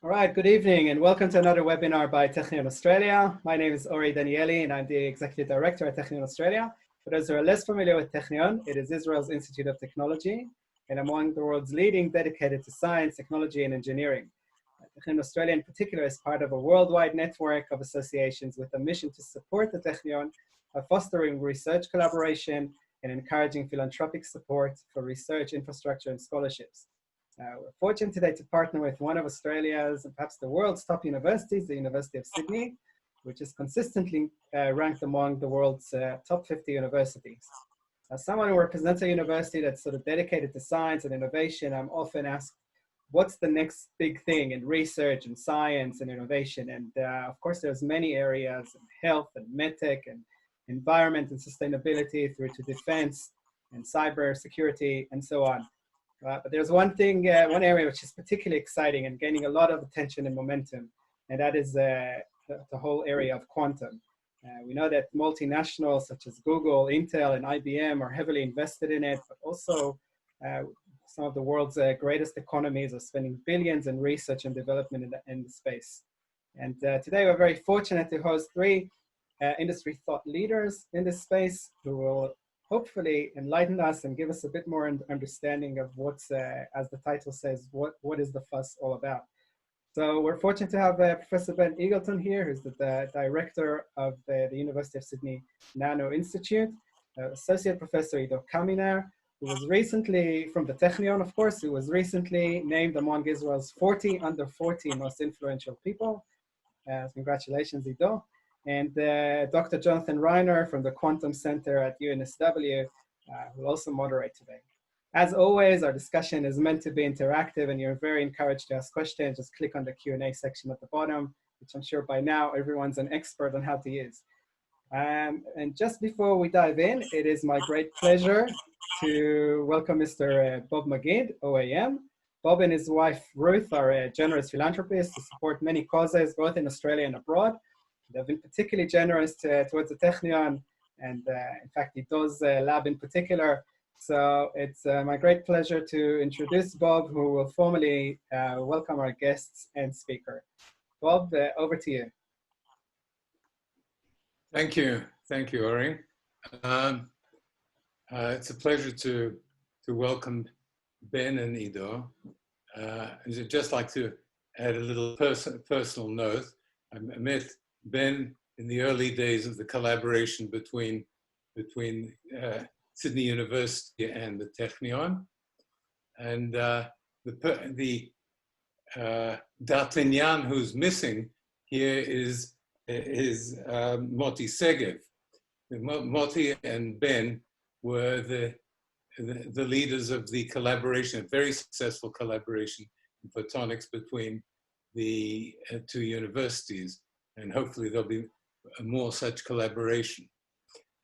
All right, good evening and welcome to another webinar by Technion Australia. My name is Ori Danieli and I'm the Executive Director at Technion Australia. For those who are less familiar with Technion, it is Israel's Institute of Technology and among the world's leading dedicated to science, technology and engineering. Technion Australia in particular is part of a worldwide network of associations with a mission to support the Technion by fostering research collaboration and encouraging philanthropic support for research, infrastructure and scholarships. We're fortunate today to partner with one of Australia's and perhaps the world's top universities, the University of Sydney, which is consistently ranked among the world's top 50 universities. As someone who represents a university that's sort of dedicated to science and innovation, I'm often asked, what's the next big thing in research and science and innovation? And of course, there's many areas in health and medtech and environment and sustainability through to defense and cyber security and so on. But there's one thing, one area which is particularly exciting and gaining a lot of attention and momentum, and that is the whole area of quantum. We know that multinationals such as Google, Intel, and IBM are heavily invested in it, but also some of the world's greatest economies are spending billions in research and development in the space. And today we're very fortunate to host three industry thought leaders in this space who will hopefully enlighten us and give us a bit more understanding of what's, as the title says, what is the fuss all about. So we're fortunate to have Professor Ben Eagleton here, who's the director of the University of Sydney Nano Institute, Associate Professor Ido Kaminer, who was recently, from the Technion of course, who was recently named among Israel's 40 under 40 most influential people. Congratulations, Ido. And Dr. Jonathan Reiner from the Quantum Center at UNSW will also moderate today. As always, our discussion is meant to be interactive and you're very encouraged to ask questions. Just click on the Q&A section at the bottom, which I'm sure by now everyone's an expert on how to use. And just before we dive in, it is my great pleasure to welcome Mr. Bob Magid, OAM. Bob and his wife Ruth are generous philanthropists who support many causes both in Australia and abroad. They've been particularly generous towards the Technion, and in fact, Ido's lab in particular. So it's my great pleasure to introduce Bob, who will formally welcome our guests and speaker. Bob, over to you. Thank you, Ori. It's a pleasure to welcome Ben and Ido. I'd just like to add a little personal note. I met Ben in the early days of the collaboration between Sydney University and the Technion, and the D'Artagnan who's missing here is Moti Segev. Moti and Ben were the leaders of the collaboration, a very successful collaboration in photonics between the two universities. And hopefully there'll be more such collaboration.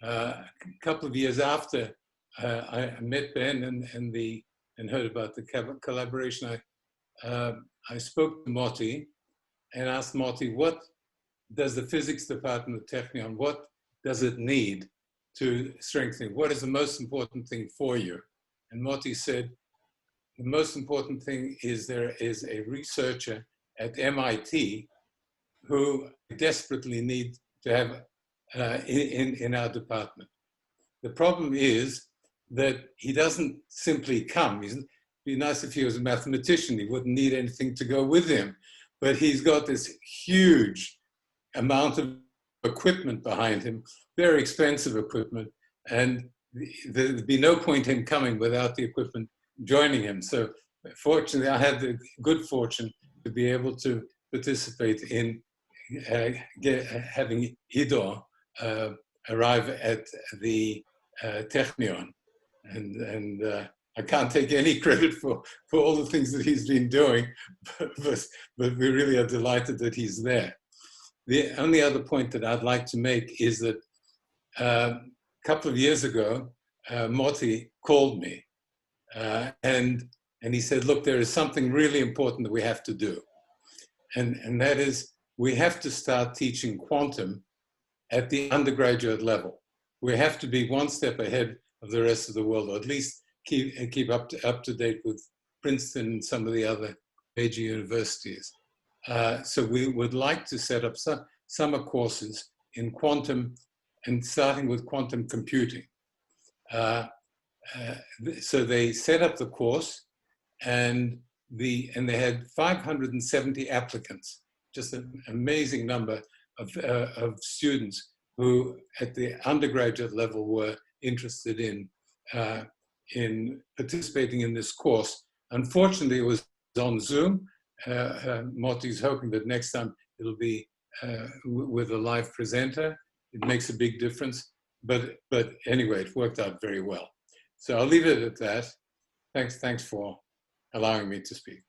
A couple of years after I met Ben and heard about the collaboration, I spoke to Moti and asked Moti, what does the physics department of Technion, what does it need to strengthen? What is the most important thing for you? And Moti said, the most important thing is there is a researcher at MIT who desperately need to have in our department. The problem is that he doesn't simply come. It'd be nice if he was a mathematician, he wouldn't need anything to go with him. But he's got this huge amount of equipment behind him, very expensive equipment, and there'd be no point in him coming without the equipment joining him. So fortunately, I had the good fortune to be able to participate in having Ido arrive at the Technion, and I can't take any credit for all the things that he's been doing, but we really are delighted that he's there. The only other point that I'd like to make is that a couple of years ago, Moti called me and he said, look, there is something really important that we have to do. And that is, we have to start teaching quantum at the undergraduate level. We have to be one step ahead of the rest of the world, or at least keep up to date with Princeton and some of the other major universities. So we would like to set up some summer courses in quantum, and starting with quantum computing. So they set up the course, and they had 570 applicants, just an amazing number of students who at the undergraduate level were interested in participating in this course. Unfortunately, it was on Zoom. Moti's hoping that next time it'll be with a live presenter. It makes a big difference. But anyway, it worked out very well. So I'll leave it at that. Thanks for allowing me to speak.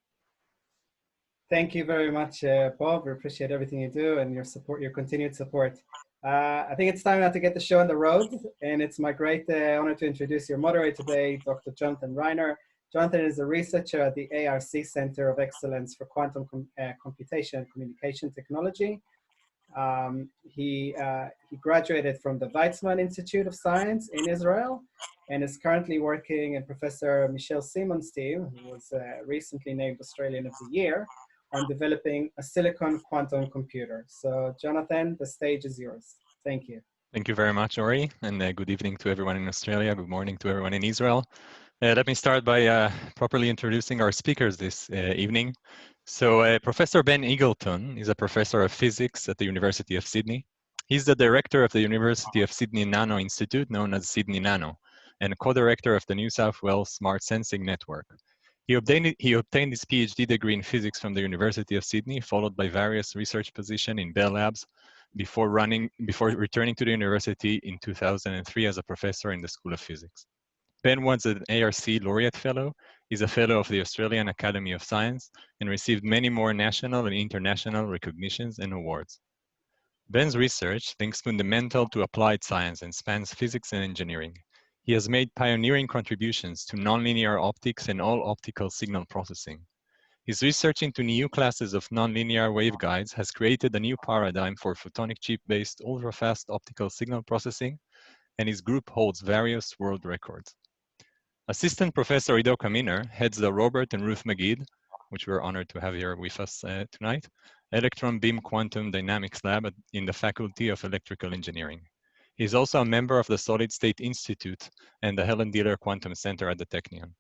Thank you very much, Bob. We appreciate everything you do and your support, your continued support. I think it's time now to get the show on the road, and it's my great honor to introduce your moderator today, Dr. Jonathan Reiner. Jonathan is a researcher at the ARC Center of Excellence for Quantum Computation and Communication Technology. He graduated from the Weizmann Institute of Science in Israel and is currently working, and Professor Michelle Simon's team, who was recently named Australian of the Year, on developing a silicon quantum computer. So Jonathan, the stage is yours. Thank you. Thank you very much, Ori, and good evening to everyone in Australia. Good morning to everyone in Israel. Let me start by properly introducing our speakers this evening. So Professor Ben Eagleton is a professor of physics at the University of Sydney. He's the director of the University of Sydney Nano Institute, known as Sydney Nano, and co-director of the New South Wales Smart Sensing Network. He obtained his PhD degree in physics from the University of Sydney, followed by various research positions in Bell Labs, before returning to the university in 2003 as a professor in the School of Physics. Ben was an ARC Laureate Fellow. He's a Fellow of the Australian Academy of Science and received many more national and international recognitions and awards. Ben's research links fundamental to applied science and spans physics and engineering. He has made pioneering contributions to nonlinear optics and all optical signal processing. His research into new classes of nonlinear waveguides has created a new paradigm for photonic chip-based ultra-fast optical signal processing, and his group holds various world records. Assistant Professor Ido Kaminer heads the Robert and Ruth Magid, which we're honored to have here with us tonight, Electron Beam Quantum Dynamics Lab in the Faculty of Electrical Engineering. He is also a member of the Solid State Institute and the Helen Diller Quantum Center at the Technion.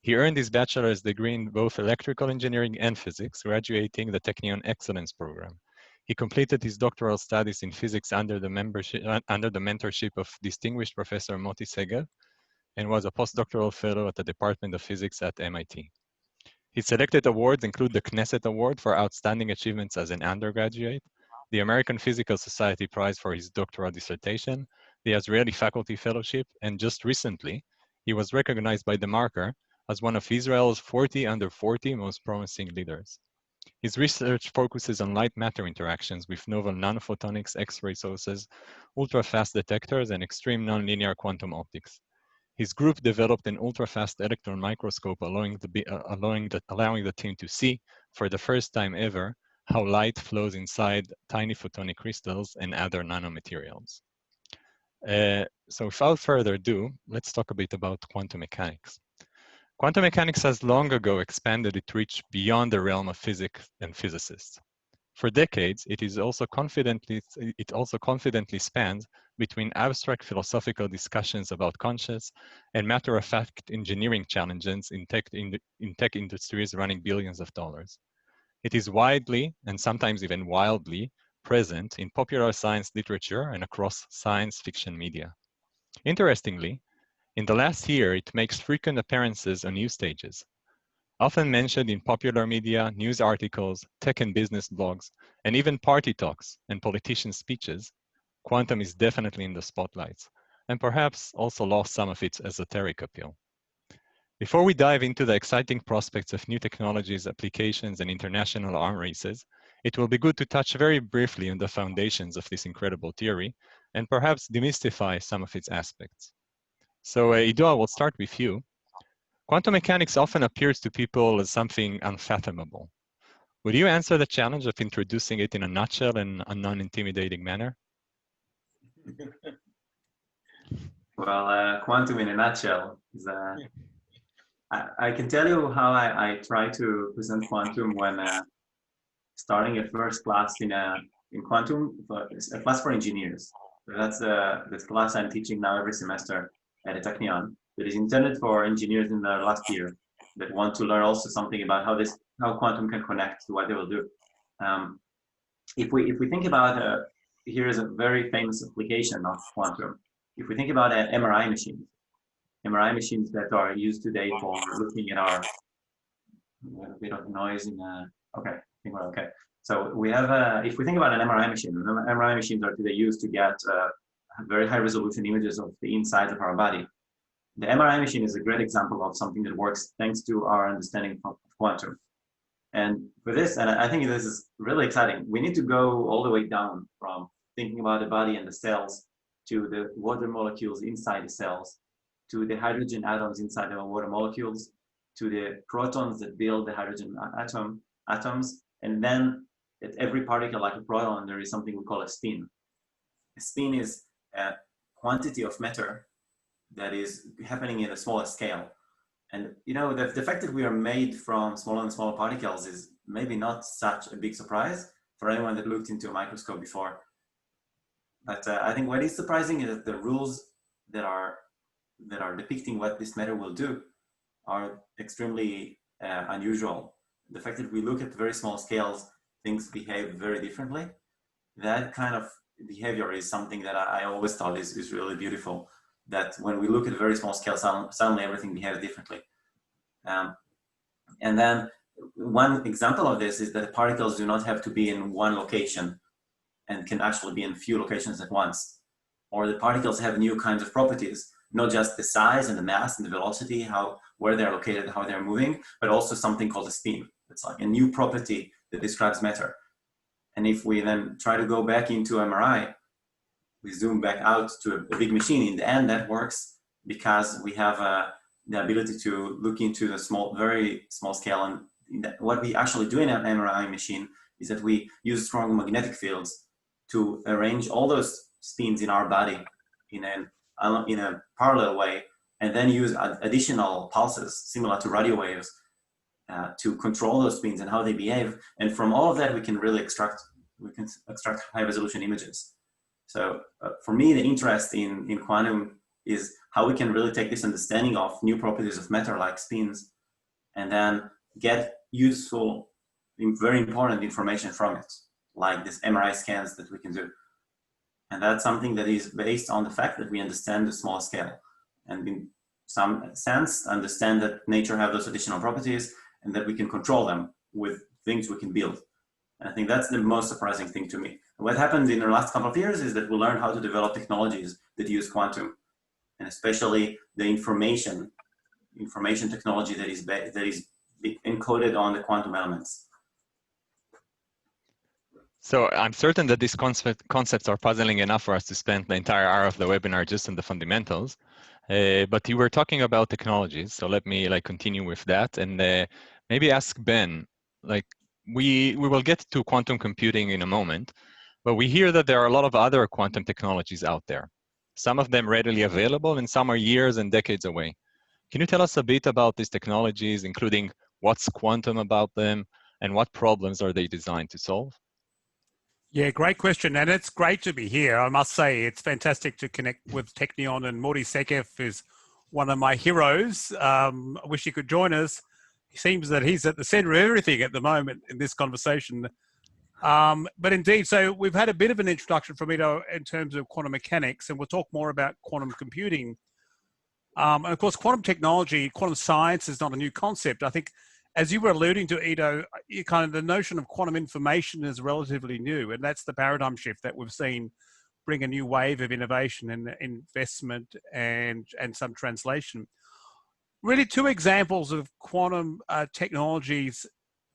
He earned his bachelor's degree in both electrical engineering and physics, graduating the Technion Excellence Program. He completed his doctoral studies in physics under the mentorship of distinguished Professor Moti Segev, and was a postdoctoral fellow at the Department of Physics at MIT. His selected awards include the Knesset Award for Outstanding Achievements as an Undergraduate, the American Physical Society Prize for his doctoral dissertation, the Israeli Faculty Fellowship, and just recently, he was recognized by The Marker as one of Israel's 40 under 40 most promising leaders. His research focuses on light-matter interactions with novel nanophotonics, X-ray sources, ultra-fast detectors, and extreme nonlinear quantum optics. His group developed an ultra-fast electron microscope, allowing the team to see, for the first time ever, how light flows inside tiny photonic crystals and other nanomaterials. So without further ado, let's talk a bit about quantum mechanics. Quantum mechanics has long ago expanded its reach beyond the realm of physics and physicists. For decades, it also confidently spans between abstract philosophical discussions about conscious and matter-of-fact engineering challenges in tech industries running billions of dollars. It is widely, and sometimes even wildly, present in popular science literature and across science fiction media. Interestingly, in the last year, it makes frequent appearances on news stages. Often mentioned in popular media, news articles, tech and business blogs, and even party talks and politician speeches, quantum is definitely in the spotlights, and perhaps also lost some of its esoteric appeal. Before we dive into the exciting prospects of new technologies, applications, and international arms races, it will be good to touch very briefly on the foundations of this incredible theory, and perhaps demystify some of its aspects. So Ido, I will start with you. Quantum mechanics often appears to people as something unfathomable. Would you answer the challenge of introducing it in a nutshell and a non-intimidating manner? Well, quantum in a nutshell is I can tell you how I try to present quantum when starting a first class in quantum, a class for engineers. So that's the class I'm teaching now every semester at Technion. That is intended for engineers in their last year that want to learn also something about how quantum can connect to what they will do. If we think about here is a very famous application of quantum. If we think about MRI machines that are used today for looking at our a bit of noise in okay, I think we're okay. So we have if we think about an MRI machine, MRI machines are today used to get very high resolution images of the inside of our body. The MRI machine is a great example of something that works thanks to our understanding of quantum. And for this, and I think this is really exciting, we need to go all the way down from thinking about the body and the cells to the water molecules inside the cells, to the hydrogen atoms inside the water molecules, to the protons that build the hydrogen atoms. And then at every particle, like a proton, there is something we call a spin. A spin is a quantity of matter that is happening in a smaller scale. And you know, the fact that we are made from smaller and smaller particles is maybe not such a big surprise for anyone that looked into a microscope before. But I think what is surprising is that the rules that are depicting what this matter will do are extremely unusual. The fact that we look at very small scales, things behave very differently. That kind of behavior is something that I always thought is really beautiful. That when we look at very small scale, suddenly everything behaves differently. And then one example of this is that particles do not have to be in one location and can actually be in few locations at once. Or the particles have new kinds of properties, not just the size and the mass and the velocity, where they're located, how they're moving, but also something called a spin. It's like a new property that describes matter. And if we then try to go back into MRI, we zoom back out to a big machine. In the end, that works because we have the ability to look into the very small scale. And what we actually do in an MRI machine is that we use strong magnetic fields to arrange all those spins in our body in a parallel way, and then use additional pulses similar to radio waves to control those spins and how they behave. And from all of that, we can extract high resolution images. So for me, the interest in quantum is how we can really take this understanding of new properties of matter like spins and then get useful, very important information from it, like these MRI scans that we can do. And that's something that is based on the fact that we understand the small scale and in some sense understand that nature has those additional properties and that we can control them with things we can build. And I think that's the most surprising thing to me. What happened in the last couple of years is that we learned how to develop technologies that use quantum, and especially the information technology that is encoded on the quantum elements. So I'm certain that these concepts are puzzling enough for us to spend the entire hour of the webinar just on the fundamentals. But you were talking about technologies, so let me continue with that and maybe ask Ben. We will get to quantum computing in a moment, but we hear that there are a lot of other quantum technologies out there. Some of them readily available and some are years and decades away. Can you tell us a bit about these technologies, including what's quantum about them and what problems are they designed to solve? Yeah, great question. And it's great to be here. I must say, it's fantastic to connect with Technion, and Morty Segev is one of my heroes. I wish he could join us. It seems that he's at the center of everything at the moment in this conversation. But indeed, so we've had a bit of an introduction from Ido in terms of quantum mechanics, and we'll talk more about quantum computing. And of course, quantum technology, quantum science is not a new concept. I think, as you were alluding to, Ido, the notion of quantum information is relatively new, and that's the paradigm shift that we've seen bring a new wave of innovation and investment and some translation. Really, two examples of quantum technologies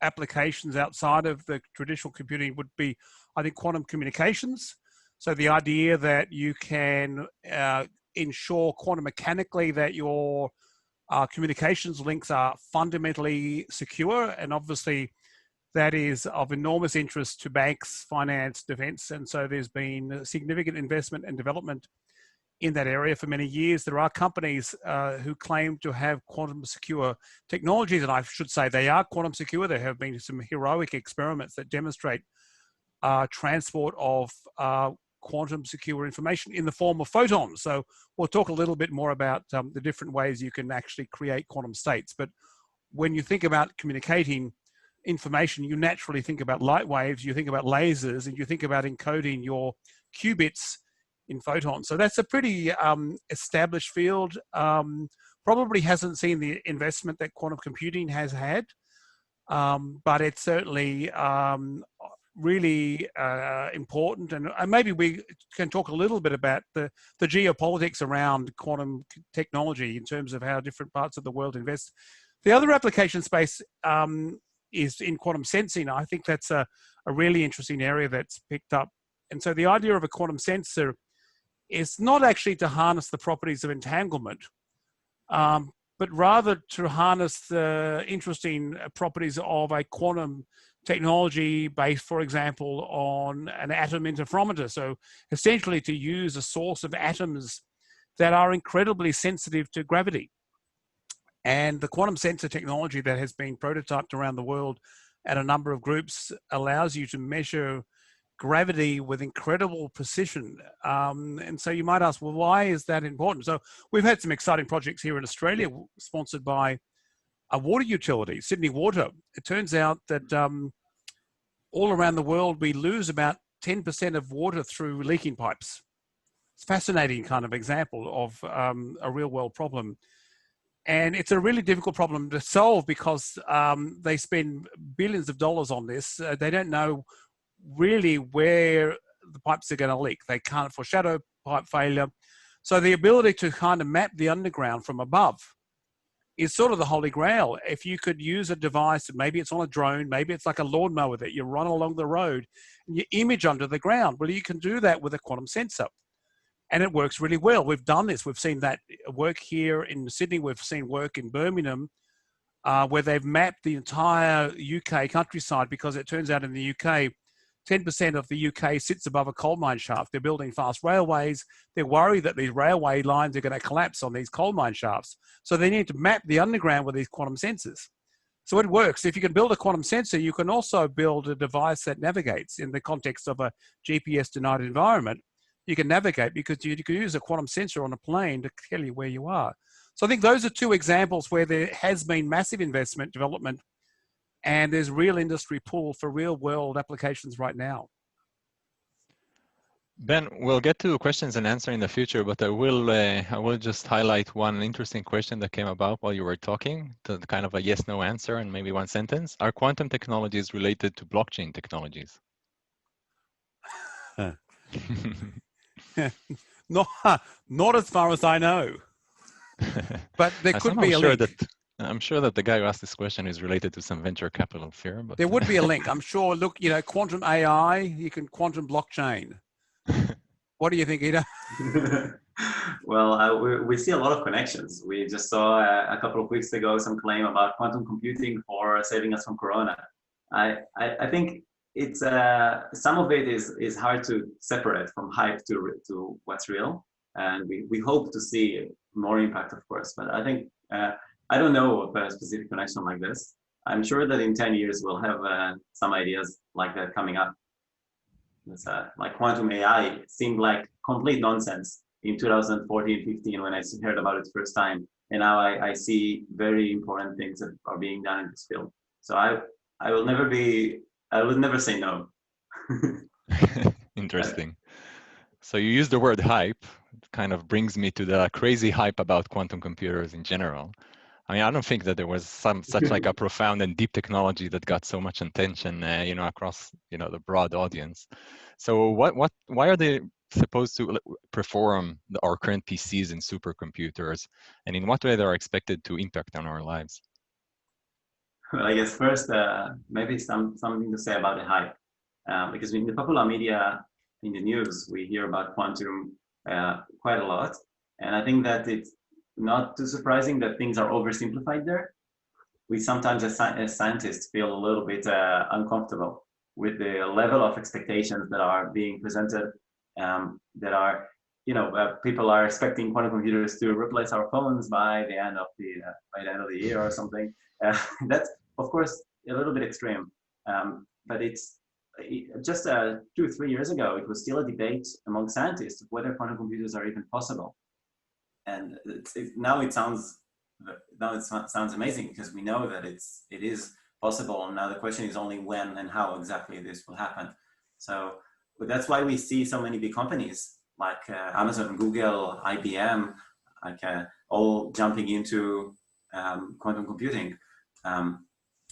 applications outside of the traditional computing would be, I think, quantum communications. So the idea that you can ensure quantum mechanically that your communications links are fundamentally secure, and obviously that is of enormous interest to banks, finance, defense, and so there's been significant investment and development in that area for many years. There are companies who claim to have quantum secure technologies, and I should say they are quantum secure. There have been some heroic experiments that demonstrate transport of quantum secure information in the form of photons. So we'll talk a little bit more about the different ways you can actually create quantum states. But when you think about communicating information, you naturally think about light waves, you think about lasers, and you think about encoding your qubits in photons. So that's a pretty established field. Probably hasn't seen the investment that quantum computing has had, but it's certainly really important. And maybe we can talk a little bit about the geopolitics around quantum technology in terms of how different parts of the world invest. The other application space is in quantum sensing. I think that's a really interesting area that's picked up. And so the idea of a quantum sensor is not actually to harness the properties of entanglement, but rather to harness the interesting properties of a quantum technology based, for example, on an atom interferometer. So essentially to use a source of atoms that are incredibly sensitive to gravity. And the quantum sensor technology that has been prototyped around the world at a number of groups allows you to measure gravity with incredible precision. And so you might ask, well, why is that important? So we've had some exciting projects here in Australia sponsored by a water utility, Sydney Water. It turns out that all around the world, we lose about 10% of water through leaking pipes. It's a fascinating kind of example of a real world problem. And it's a really difficult problem to solve because they spend billions of dollars on this. They don't know really where the pipes are going to leak. They can't foreshadow pipe failure. So the ability to kind of map the underground from above is sort of the holy grail. If you could use a device, maybe it's on a drone, maybe it's like a lawnmower that you run along the road and you image under the ground. Well, you can do that with a quantum sensor. And it works really well. We've done this. We've seen that work here in Sydney. We've seen work in Birmingham where they've mapped the entire UK countryside because it turns out in the UK, 10% of the UK sits above a coal mine shaft. They're building fast railways. They're worried that these railway lines are going to collapse on these coal mine shafts. So they need to map the underground with these quantum sensors. So it works. If you can build a quantum sensor, you can also build a device that navigates in the context of a GPS-denied environment. You can navigate because you can use a quantum sensor on a plane to tell you where you are. So I think those are two examples where there has been massive investment development and there's real industry pull for real world applications right now. Ben, we'll get to questions and answer in the future, but I will just highlight one interesting question that came about while you were talking, to kind of a yes/no answer and maybe one sentence. Are quantum technologies related to blockchain technologies? Not as far as I know, but there could be a link. I'm sure that the guy who asked this question is related to some venture capital firm. But there would be a link. I'm sure. Look, you know, quantum AI, you can quantum blockchain. What do you think, Ida? Well, we see a lot of connections. We just saw a couple of weeks ago some claim about quantum computing for saving us from Corona. I think it's some of it is hard to separate from hype to what's real, and we hope to see more impact, of course. But I think I don't know of a specific connection like this. I'm sure that in 10 years we'll have some ideas like that coming up. It's, like quantum AI seemed like complete nonsense in 2014-15 when I heard about it first time, and now I see very important things that are being done in this field. So I will never say no. Interesting. So you use the word hype. It kind of brings me to the crazy hype about quantum computers in general. I mean, I don't think that there was such like a profound and deep technology that got so much attention, you know, across, you know, the broad audience. So why are they supposed to perform our current PCs and supercomputers, and in what way they are expected to impact on our lives? Well, I guess first, maybe something to say about the hype, because in the popular media, in the news, we hear about quantum quite a lot, and I think that it's not too surprising that things are oversimplified there. We sometimes, as scientists, feel a little bit uncomfortable with the level of expectations that are being presented, that are people are expecting quantum computers to replace our phones by the end of the year or something. That's of course a little bit extreme, but it's just 2 or 3 years ago, it was still a debate among scientists whether quantum computers are even possible. And now it sounds amazing because we know that it is possible. And now the question is only when and how exactly this will happen. So that's why we see so many big companies like Amazon, Google, IBM, like all jumping into quantum computing.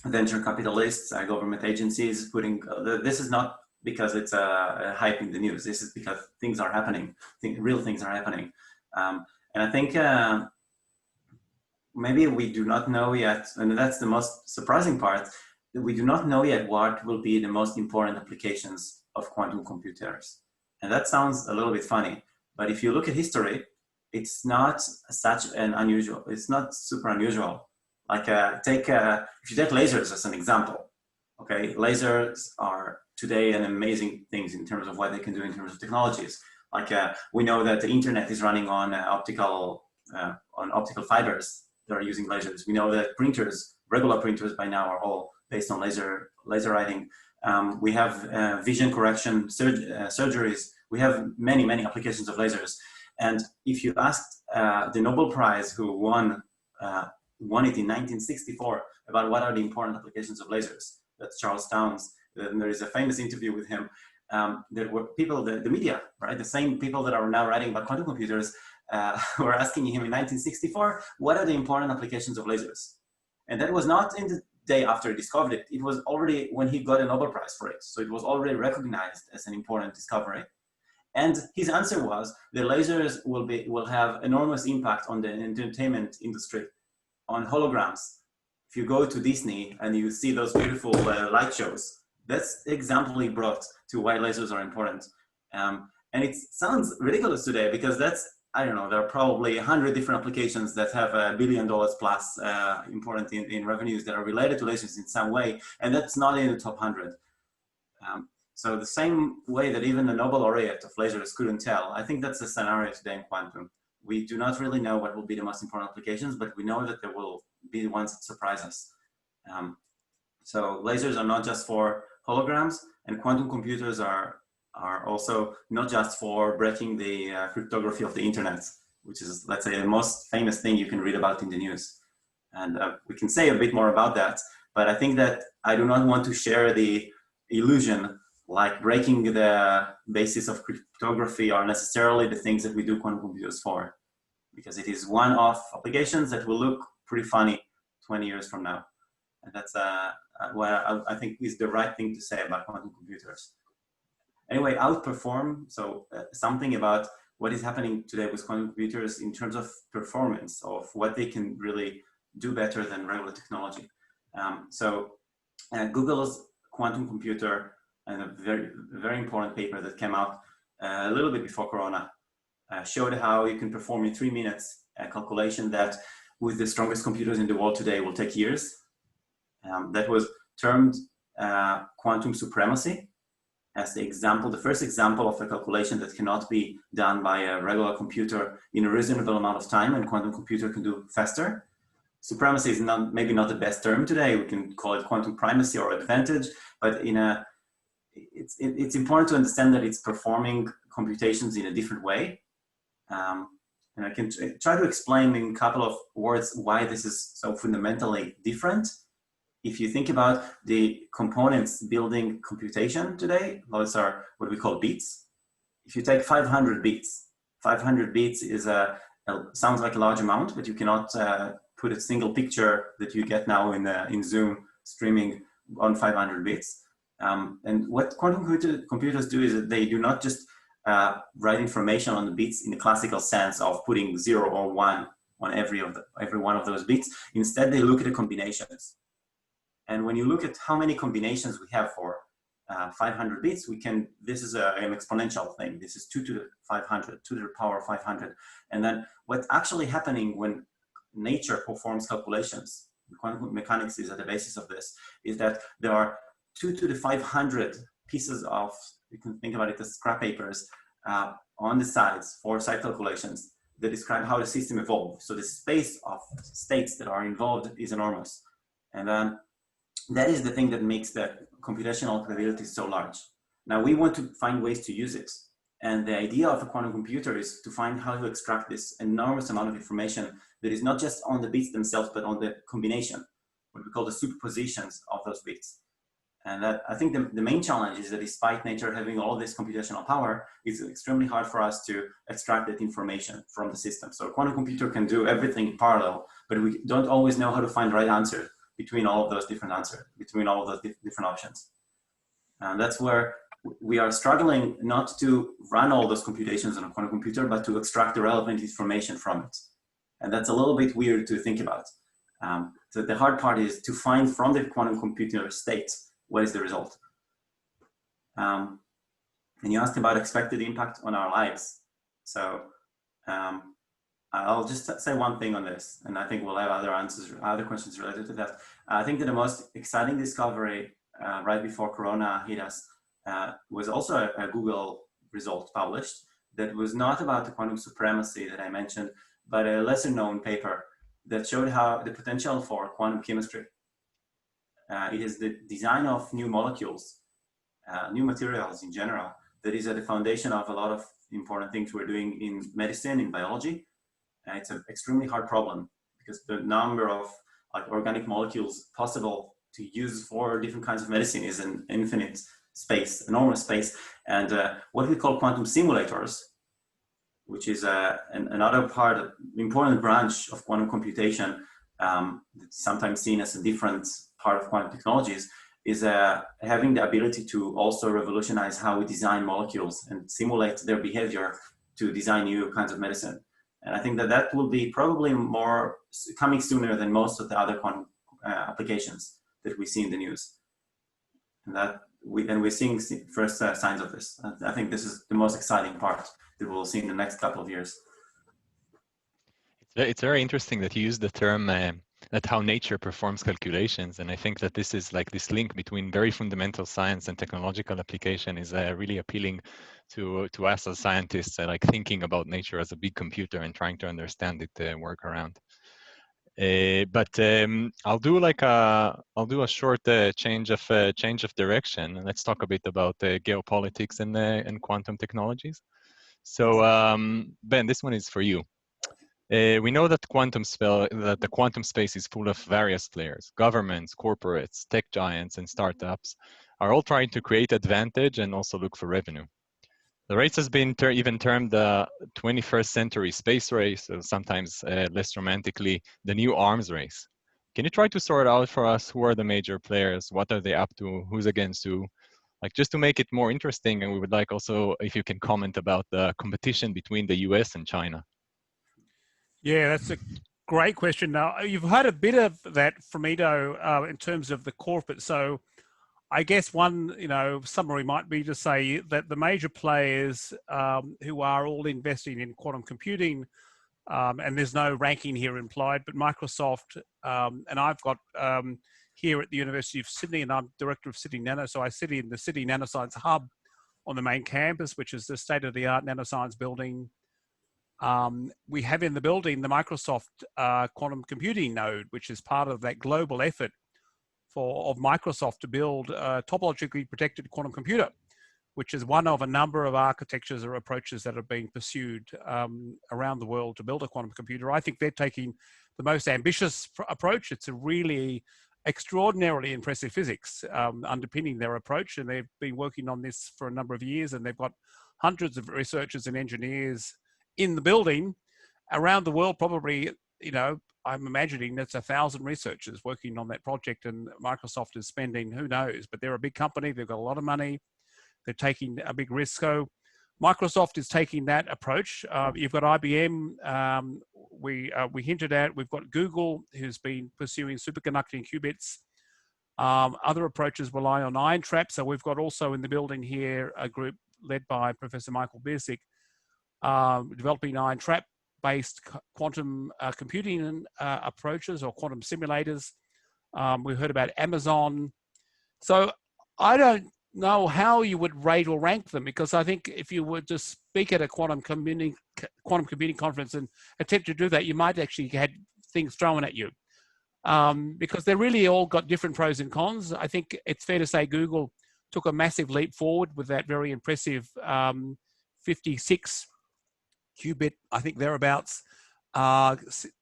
Venture capitalists, government agencies putting, this is not because it's a hype in the news. This is because things are happening, real things are happening. And I think maybe we do not know yet, and that's the most surprising part, that we do not know yet what will be the most important applications of quantum computers. And that sounds a little bit funny, but if you look at history, it's not such an unusual, it's not super unusual. Like if you take lasers as an example, okay, lasers are today an amazing things in terms of what they can do in terms of technologies. Like we know that the internet is running on optical fibers that are using lasers. We know that printers, regular printers by now, are all based on laser writing. We have vision correction surgeries. We have many applications of lasers. And if you asked the Nobel Prize, who won it in 1964, about what are the important applications of lasers, that's Charles Townes. And there is a famous interview with him. There were people, the media, right? The same people that are now writing about quantum computers were asking him in 1964, what are the important applications of lasers? And that was not in the day after he discovered it. It was already when he got a Nobel Prize for it. So it was already recognized as an important discovery. And his answer was the lasers will have enormous impact on the entertainment industry, on holograms. If you go to Disney and you see those beautiful light shows, that's the example he brought to why lasers are important. And it sounds ridiculous today because that's, I don't know, there are probably 100 different applications that have $1 billion plus important in revenues that are related to lasers in some way, and that's not in the top 100. So the same way that even the Nobel laureate of lasers couldn't tell, I think that's the scenario today in quantum. We do not really know what will be the most important applications, but we know that there will be the ones that surprise us. So lasers are not just for holograms, and quantum computers are also not just for breaking the cryptography of the internet, which is, let's say, the most famous thing you can read about in the news. And we can say a bit more about that, but I think that I do not want to share the illusion like breaking the basis of cryptography are necessarily the things that we do quantum computers for, because it is one-off applications that will look pretty funny 20 years from now. And that's what I think is the right thing to say about quantum computers. Anyway, outperform, so something about what is happening today with quantum computers in terms of performance, of what they can really do better than regular technology. Google's quantum computer, and a very important paper that came out a little bit before Corona, showed how you can perform in 3 minutes a calculation that with the strongest computers in the world today will take years. That was termed quantum supremacy as the first example of a calculation that cannot be done by a regular computer in a reasonable amount of time, and quantum computer can do faster. Supremacy is maybe not the best term today. We can call it quantum primacy or advantage, but it's important to understand that it's performing computations in a different way. And I can try to explain in a couple of words why this is so fundamentally different. If you think about the components building computation today, those are what we call bits. If you take 500 bits, 500 bits is sounds like a large amount, but you cannot put a single picture that you get now in Zoom streaming on 500 bits. And what quantum computers do is that they do not just write information on the bits in the classical sense of putting 0 or 1 on every one of those bits. Instead, they look at the combinations. And when you look at how many combinations we have for 500 bits, this is an exponential thing. This is 2 to the 500, 2 to the power of 500. And then what's actually happening when nature performs calculations, quantum mechanics is at the basis of this, is that there are 2 to the 500 pieces of, you can think about it as scrap papers, on the sides for side calculations that describe how the system evolved. So the space of states that are involved is enormous. And that is the thing that makes the computational capability so large. Now we want to find ways to use it. And the idea of a quantum computer is to find how to extract this enormous amount of information that is not just on the bits themselves, but on the combination, what we call the superpositions of those bits. And that, I think the main challenge is that despite nature having all this computational power, it's extremely hard for us to extract that information from the system. So a quantum computer can do everything in parallel, but we don't always know how to find the right answer between all of those different answers, between all of those different options. And that's where we are struggling not to run all those computations on a quantum computer, but to extract the relevant information from it. And that's a little bit weird to think about. So the hard part is to find from the quantum computer state, what is the result? And you asked about expected impact on our lives. So I'll just say one thing on this, and I think we'll have other questions related to that. I think that the most exciting discovery right before Corona hit us was also a Google result published that was not about the quantum supremacy that I mentioned, but a lesser known paper that showed how the potential for quantum chemistry. It is the design of new molecules, new materials in general, that is at the foundation of a lot of important things we're doing in medicine, in biology. It's an extremely hard problem because the number of organic molecules possible to use for different kinds of medicine is an infinite space, enormous space. And what we call quantum simulators, which is another part, important branch of quantum computation, that's sometimes seen as a different part of quantum technologies, is having the ability to also revolutionize how we design molecules and simulate their behavior to design new kinds of medicine. And I think that that will be probably more coming sooner than most of the other quantum applications that we see in the news. And that we're seeing first signs of this. I think this is the most exciting part that we'll see in the next couple of years. It's very interesting that you use the term that how nature performs calculations, and I think that this is like this link between very fundamental science and technological application is really appealing to us as scientists, like thinking about nature as a big computer and trying to understand it, work around. But I'll do a short change of direction, and let's talk a bit about geopolitics and quantum technologies. So Ben, this one is for you. We know that the quantum space is full of various players. Governments, corporates, tech giants, and startups are all trying to create advantage and also look for revenue. The race has been even termed the 21st century space race, or sometimes less romantically, the new arms race. Can you try to sort out for us who are the major players? What are they up to? Who's against who? Like, just to make it more interesting, and we would like also if you can comment about the competition between the US and China. Yeah, that's a great question. Now, you've heard a bit of that from Ido in terms of the corporate. So I guess one, summary might be to say that the major players who are all investing in quantum computing, and there's no ranking here implied, but Microsoft, and I've got here at the University of Sydney, and I'm director of Sydney Nano, so I sit in the Sydney Nanoscience Hub on the main campus, which is the state-of-the-art nanoscience building. We have in the building the Microsoft quantum computing node, which is part of that global effort of Microsoft to build a topologically protected quantum computer, which is one of a number of architectures or approaches that are being pursued around the world to build a quantum computer. I think they're taking the most ambitious approach. It's a really extraordinarily impressive physics underpinning their approach, and they've been working on this for a number of years, and they've got hundreds of researchers and engineers in the building around the world. Probably, I'm imagining that's 1,000 researchers working on that project, and Microsoft is spending, who knows, but they're a big company. They've got a lot of money. They're taking a big risk. So Microsoft is taking that approach. You've got IBM, we hinted at. We've got Google, who's been pursuing superconducting qubits. Other approaches rely on ion traps. So we've got also in the building here a group led by Professor Michael Biersick, developing ion trap-based quantum computing approaches or quantum simulators. We heard about Amazon. So I don't know how you would rate or rank them, because I think if you were to speak at a quantum computing conference and attempt to do that, you might actually had things thrown at you, because they really all got different pros and cons. I think it's fair to say Google took a massive leap forward with that very impressive 56 qubit, I think thereabouts,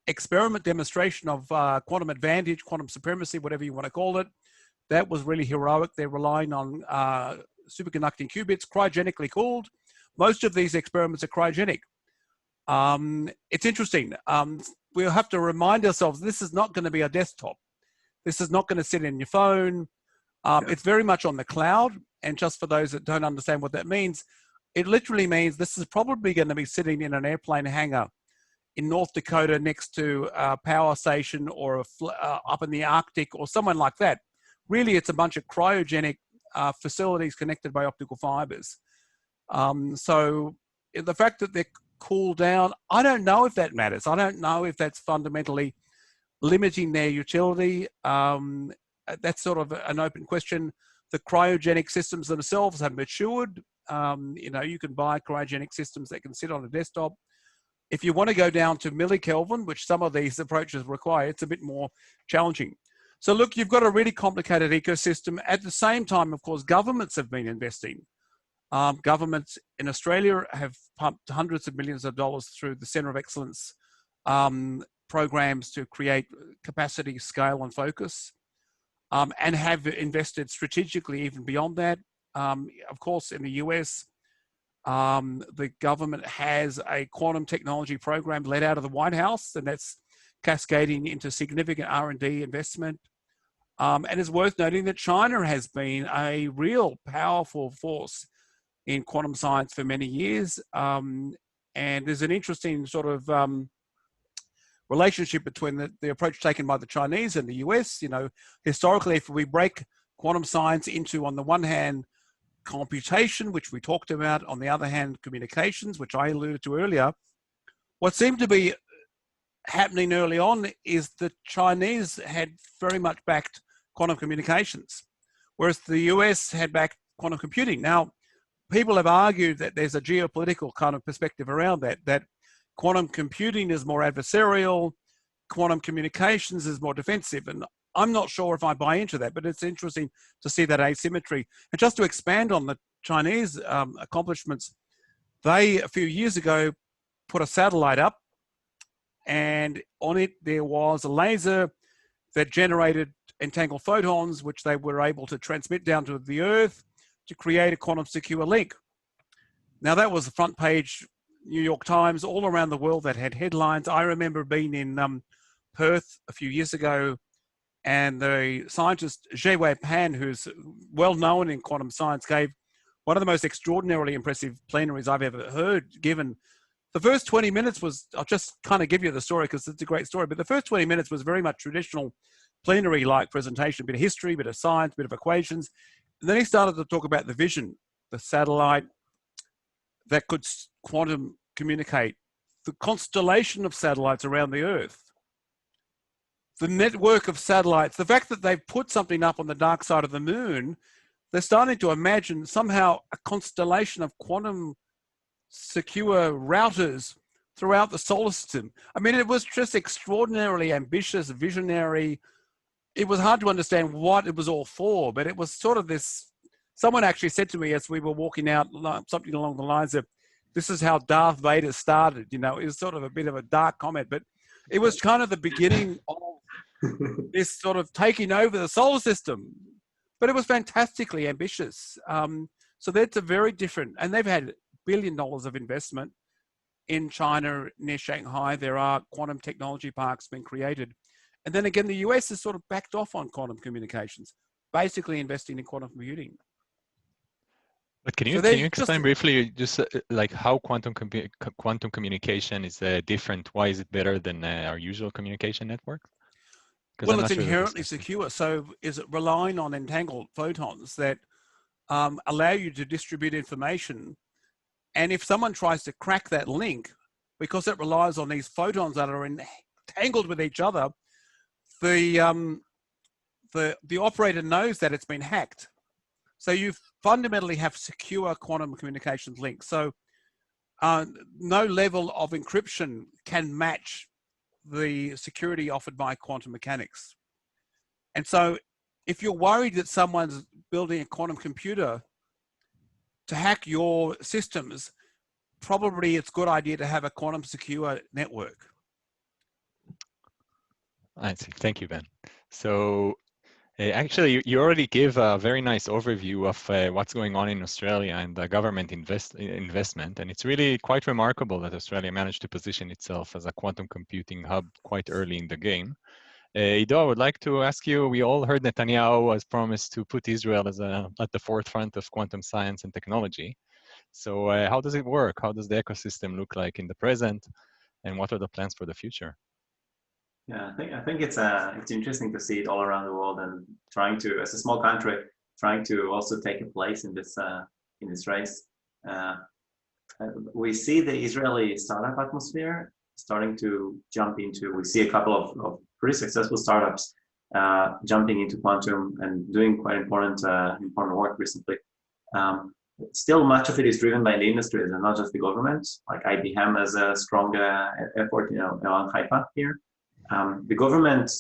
experiment demonstration of quantum advantage, quantum supremacy, whatever you want to call it. That was really heroic. They're relying on superconducting qubits, cryogenically cooled. Most of these experiments are cryogenic. It's interesting. We'll have to remind ourselves this is not going to be a desktop. This is not going to sit in your phone. It's very much on the cloud. And just for those that don't understand what that means, it literally means this is probably going to be sitting in an airplane hangar in North Dakota next to a power station, or up in the Arctic or someone like that. Really, it's a bunch of cryogenic facilities connected by optical fibers. So the fact that they're cooled down, I don't know if that matters. I don't know if that's fundamentally limiting their utility. That's sort of an open question. The cryogenic systems themselves have matured. You can buy cryogenic systems that can sit on a desktop. If you want to go down to millikelvin, which some of these approaches require, it's a bit more challenging. So look, you've got a really complicated ecosystem. At the same time, of course, governments have been investing. Governments in Australia have pumped hundreds of millions of dollars through the Centre of Excellence programs to create capacity, scale, and focus, and have invested strategically even beyond that. Of course, in the US, the government has a quantum technology program led out of the White House, and that's cascading into significant R&D investment. And it's worth noting that China has been a real powerful force in quantum science for many years. And there's an interesting sort of relationship between the approach taken by the Chinese and the US. Historically, if we break quantum science into, on the one hand, computation, which we talked about, on the other hand, communications, which I alluded to earlier, what seemed to be happening early on is the Chinese had very much backed quantum communications, whereas the US had backed quantum computing. Now, people have argued that there's a geopolitical kind of perspective around that quantum computing is more adversarial, quantum communications is more defensive. And I'm not sure if I buy into that, but it's interesting to see that asymmetry. And just to expand on the Chinese accomplishments, they, a few years ago, put a satellite up, and on it there was a laser that generated entangled photons, which they were able to transmit down to the Earth to create a quantum secure link. Now, that was the front page New York Times all around the world that had headlines. I remember being in Perth a few years ago, and the scientist Zhe Pan, who's well known in quantum science, gave one of the most extraordinarily impressive plenaries I've ever heard given. The first 20 minutes was, I'll just kind of give you the story because it's a great story, but the first 20 minutes was very much traditional plenary-like presentation, a bit of history, a bit of science, a bit of equations. And then he started to talk about the vision, the satellite that could quantum communicate, the constellation of satellites around the Earth, the network of satellites, the fact that they've put something up on the dark side of the moon. They're starting to imagine somehow a constellation of quantum secure routers throughout the solar system. I mean, it was just extraordinarily ambitious, visionary. It was hard to understand what it was all for, but it was sort of this, someone actually said to me as we were walking out, something along the lines of, this is how Darth Vader started. It was sort of a bit of a dark comment, but it was kind of the beginning of this sort of taking over the solar system. But it was fantastically ambitious. So that's a very different, and they've had $1 billion of investment in China, near Shanghai. There are quantum technology parks being created. And then again, the US has sort of backed off on quantum communications, basically investing in quantum computing. But can you explain briefly just like how quantum communication is different? Why is it better than our usual communication network? Well, it's inherently secure. So is it relying on entangled photons that allow you to distribute information? And if someone tries to crack that link, because it relies on these photons that are entangled with each other, the operator knows that it's been hacked. So you've fundamentally have secure quantum communications links. So no level of encryption can match the security offered by quantum mechanics. And so if you're worried that someone's building a quantum computer to hack your systems, probably it's a good idea to have a quantum secure network. I see. Thank you, Ben. So actually, you already gave a very nice overview of what's going on in Australia and the government investment. And it's really quite remarkable that Australia managed to position itself as a quantum computing hub quite early in the game. Ido, I would like to ask you, we all heard Netanyahu has promised to put Israel as at the forefront of quantum science and technology. So how does it work? How does the ecosystem look like in the present? And what are the plans for the future? Yeah, I think it's interesting to see it all around the world and trying to, as a small country, trying to also take a place in this race. We see the Israeli startup atmosphere starting to jump into. We see a couple of pretty successful startups jumping into quantum and doing quite important work recently. Still, much of it is driven by the industries and not just the government. Like IBM has a strong effort, on Haifa here. The government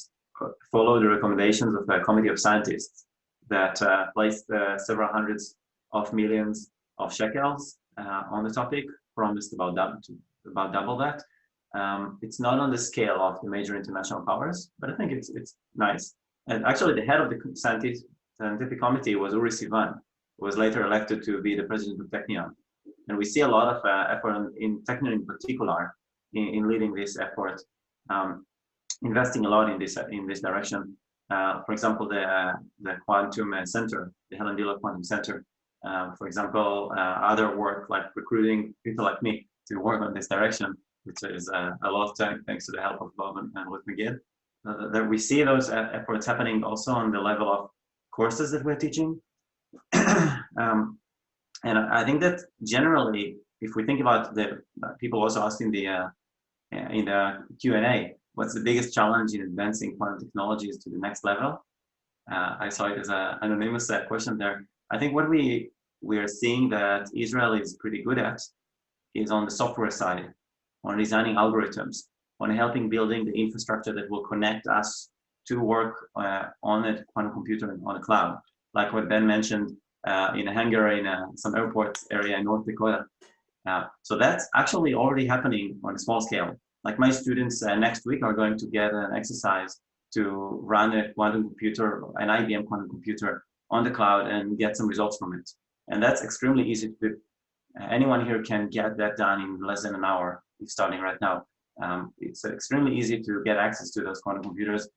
followed the recommendations of a committee of scientists that placed several hundreds of millions of shekels on the topic, promised about double that. It's not on the scale of the major international powers, but I think it's nice. And actually, the head of the scientific committee was Uri Sivan, who was later elected to be the president of Technion. And we see a lot of effort in Technion in particular in leading this effort. Investing a lot in this direction. For example, the Quantum Center, the Helen Diller Quantum Center. For example, other work like recruiting people like me to work on this direction, which is a lot of time thanks to the help of Bob and Ruth McGinn. That we see those efforts happening also on the level of courses that we're teaching. And I think that generally, if we think about the people also asked in the Q&A, what's the biggest challenge in advancing quantum technologies to the next level? I saw it as an anonymous question there. I think what we are seeing that Israel is pretty good at is on the software side, on designing algorithms, on helping building the infrastructure that will connect us to work on a quantum computer and on a cloud, like what Ben mentioned in a hangar in some airport area in North Dakota. So that's actually already happening on a small scale. Like my students next week are going to get an exercise to run a quantum computer, an IBM quantum computer on the cloud and get some results from it. And that's extremely easy to do. Anyone here can get that done in less than an hour, starting right now. It's extremely easy to get access to those quantum computers.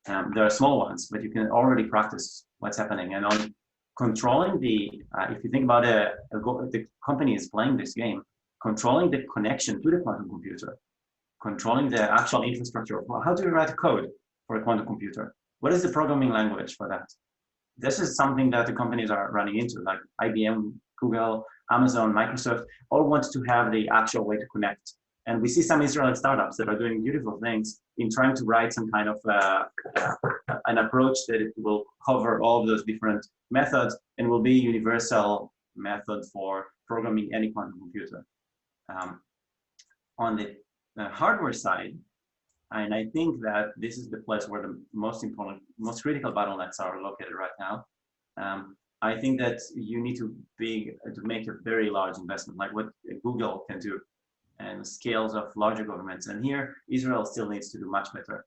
There are small ones, but you can already practice what's happening. And on controlling if you think about the company is playing this game, controlling the connection to the quantum computer, controlling the actual infrastructure. How do you write code for a quantum computer? What is the programming language for that? This is something that the companies are running into, like IBM, Google, Amazon, Microsoft, all want to have the actual way to connect. And we see some Israeli startups that are doing beautiful things in trying to write some kind of an approach that it will cover all of those different methods and will be a universal method for programming any quantum computer. On the hardware side, and I think that this is the place where the most critical bottlenecks are located right now. I think that you need to make a very large investment, like what Google can do, and scales of larger governments. And here, Israel still needs to do much better.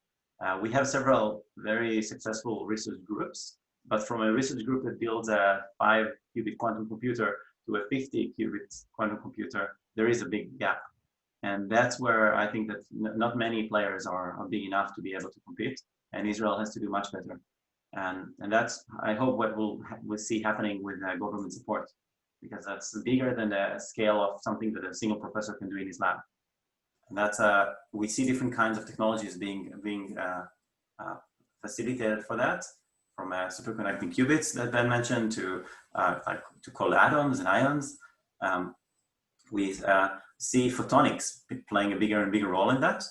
We have several very successful research groups, but from a research group that builds a 5-qubit quantum computer to a 50-qubit quantum computer, there is a big gap. And that's where I think that not many players are big enough to be able to compete, and Israel has to do much better. And that's, I hope, what we'll see happening with government support, because that's bigger than the scale of something that a single professor can do in his lab. And that's we see different kinds of technologies being facilitated for that, from superconducting qubits that Ben mentioned to cold atoms and ions. We see photonics playing a bigger and bigger role in that.